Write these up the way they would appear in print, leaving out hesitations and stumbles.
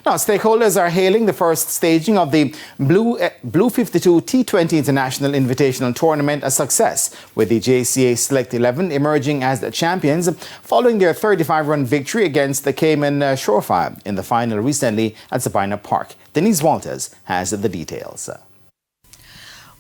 Now, stakeholders are hailing the first staging of the Blue 52 T20 International Invitational Tournament a success, with the JCA Select 11 emerging as the champions following their 35-run victory against the Cayman Surefire in the final recently at Sabina Park. Denise Walters has the details.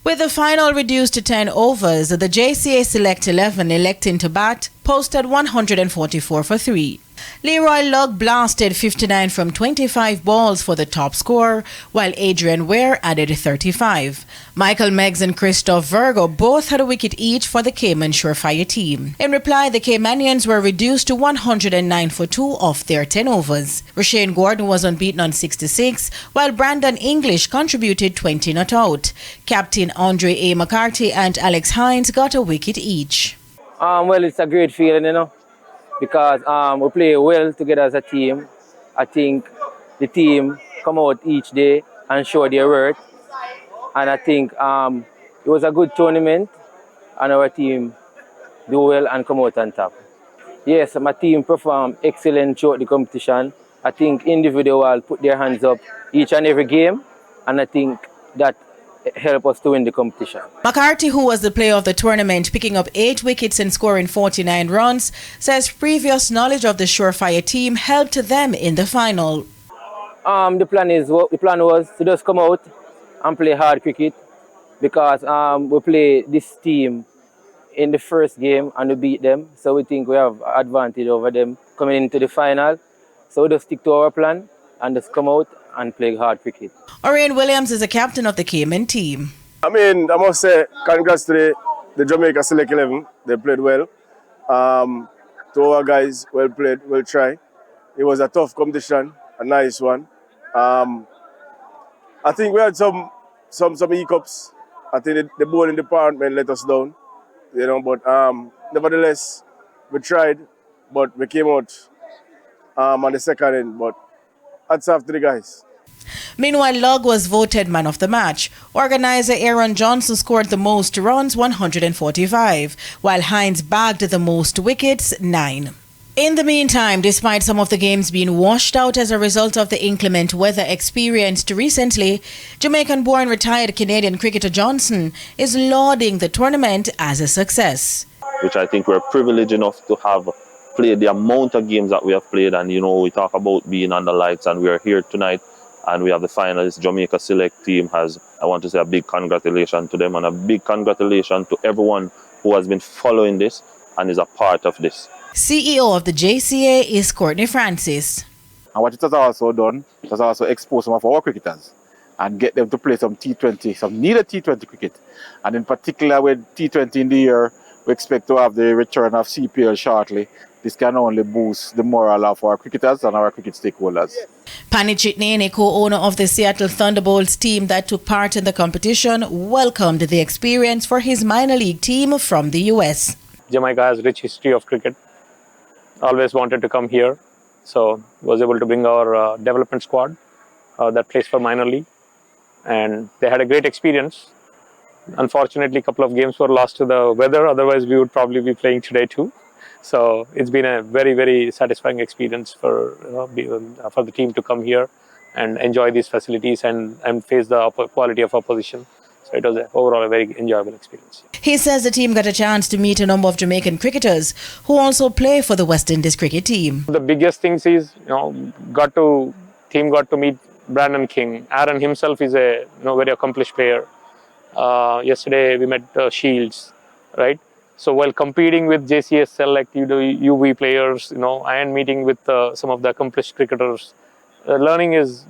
With the final reduced to 10 overs, the JCA Select 11 electing to bat posted 144 for 3. Leroy Lugg blasted 59 from 25 balls for the top score, while Adrian Ware added 35. Michael Meggs and Christoph Virgo both had a wicket each for the Cayman Surefire team. In reply, the Caymanians were reduced to 109 for 2 off their 10 overs. Rashane Gordon was unbeaten on 66, while Brandon English contributed 20 not out. Captain Andre A. McCarthy and Alex Hines got a wicket each. Well, it's a great feeling, because we play well together as a team. I think the team come out each day and show their worth. And I think it was a good tournament and our team do well and come out on top. Yes, my team performed excellent throughout the competition. I think individual put their hands up each and every game, and I think that help us to win the competition. McCarthy, who was the player of the tournament, picking up 8 wickets and scoring 49 runs, says previous knowledge of the Surefire team helped them in the final. The plan was to just come out and play hard cricket, because we play this team in the first game and we beat them, so we think we have advantage over them coming into the final. So we just stick to our plan and just come out and play hard cricket. Orion Williams is the captain of the Cayman team. I must say, congrats to the Jamaica Select 11. They played well. To our guys, well played, well tried. It was a tough competition, a nice one. I think we had some hiccups. I think the bowling department let us down, but nevertheless, we tried, but we came out on the second end. But hats off to the guys. Meanwhile, Lugg was voted man of the match. Organizer Aaron Johnson scored the most runs, 145, while Hines bagged the most wickets, 9. In the meantime, despite some of the games being washed out as a result of the inclement weather experienced recently, Jamaican-born retired Canadian cricketer Johnson is lauding the tournament as a success. Which I think we're privileged enough to have played the amount of games that we have played, and we talk about being under lights, and we are here tonight and we have the finalists. Jamaica Select team I want to say a big congratulations to them, and a big congratulations to everyone who has been following this and is a part of this. CEO of the JCA is Courtney Francis. And what it has also done, it has also exposed some of our cricketers and get them to play some T20, some needed T20 cricket. And in particular with T20 in the year, we expect to have the return of CPL shortly. This can only boost the morale of our cricketers and our cricket stakeholders. Pani Chitney, co-owner of the Seattle Thunderbolts team that took part in the competition, welcomed the experience for his minor league team from the US. Jamaica has a rich history of cricket. Always wanted to come here, so was able to bring our development squad that plays for minor league, and they had a great experience. Unfortunately, a couple of games were lost to the weather, otherwise we would probably be playing today too. So it's been a very, very satisfying experience for the team to come here and enjoy these facilities and face the quality of opposition. So it was overall a very enjoyable experience. He says the team got a chance to meet a number of Jamaican cricketers who also play for the West Indies cricket team. The biggest things is, team got to meet Brandon King. Aaron himself is a very accomplished player. Yesterday we met Shields, right? So while competing with JCA Select UV players, and meeting with some of the accomplished cricketers, learning is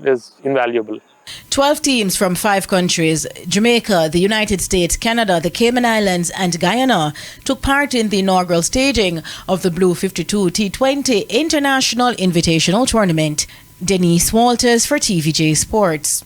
invaluable. 12 teams from 5 countries, Jamaica, the United States, Canada, the Cayman Islands and Guyana, took part in the inaugural staging of the Blue 52 T20 International Invitational Tournament. Denise Walters for TVJ Sports.